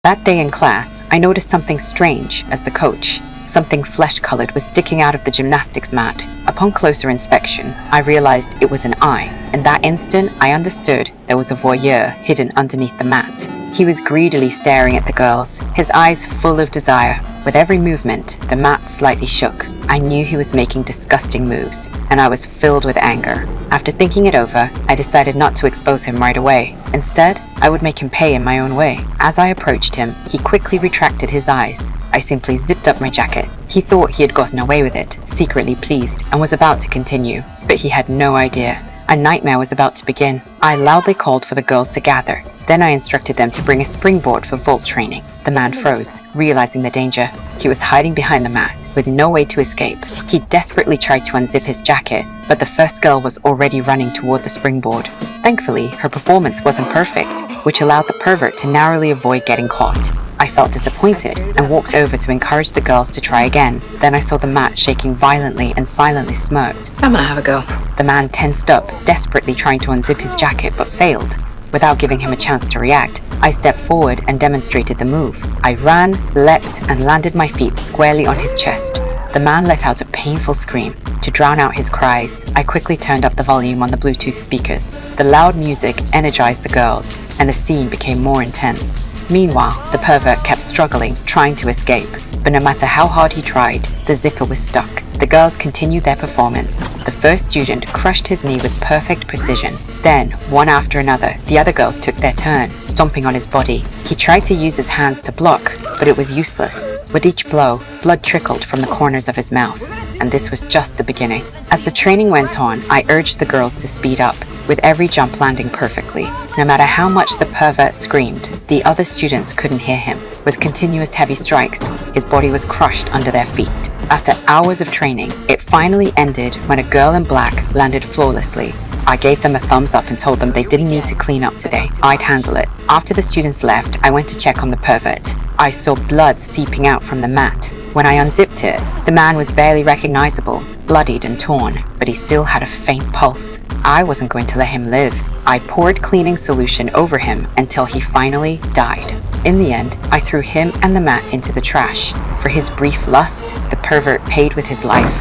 That day in class, I noticed something strange as the coach. Something flesh-colored was sticking out of the gymnastics mat. Upon closer inspection, I realized it was an eye. In that instant, I understood there was a voyeur hidden underneath the mat. He was greedily staring at the girls, his eyes full of desire. With every movement, the mat slightly shook. I knew he was making disgusting moves, and I was filled with anger. After thinking it over, I decided not to expose him right away. Instead, I would make him pay in my own way. As I approached him, he quickly retracted his eyes. I simply zipped up my jacket. He thought he had gotten away with it, secretly pleased, and was about to continue. But he had no idea. A nightmare was about to begin. I loudly called for the girls to gather. Then I instructed them to bring a springboard for vault training. The man froze, realizing the danger. He was hiding behind the mat, with no way to escape. He desperately tried to unzip his jacket, but the first girl was already running toward the springboard. Thankfully, her performance wasn't perfect, which allowed the pervert to narrowly avoid getting caught. I felt disappointed and walked over to encourage the girls to try again. Then I saw the mat shaking violently and silently smirked. I'm gonna have a go. The man tensed up, desperately trying to unzip his jacket, but failed. Without giving him a chance to react, I stepped forward and demonstrated the move. I ran, leapt, and landed my feet squarely on his chest. The man let out a painful scream. To drown out his cries, I quickly turned up the volume on the Bluetooth speakers. The loud music energized the girls, and the scene became more intense. Meanwhile, the pervert kept struggling, trying to escape. But no matter how hard he tried, the zipper was stuck. The girls continued their performance. The first student crushed his knee with perfect precision. Then, one after another, the other girls took their turn, stomping on his body. He tried to use his hands to block, but it was useless. With each blow, blood trickled from the corners of his mouth. And this was just the beginning. As the training went on, I urged the girls to speed up, with every jump landing perfectly. No matter how much the pervert screamed, the other students couldn't hear him. With continuous heavy strikes, his body was crushed under their feet. After hours of training, it finally ended when a girl in black landed flawlessly. I gave them a thumbs up and told them they didn't need to clean up today. I'd handle it. After the students left, I went to check on the pervert. I saw blood seeping out from the mat. When I unzipped it, the man was barely recognizable, bloodied and torn, but he still had a faint pulse. I wasn't going to let him live. I poured cleaning solution over him until he finally died. In the end, I threw him and the mat into the trash. For his brief lust, the pervert paid with his life.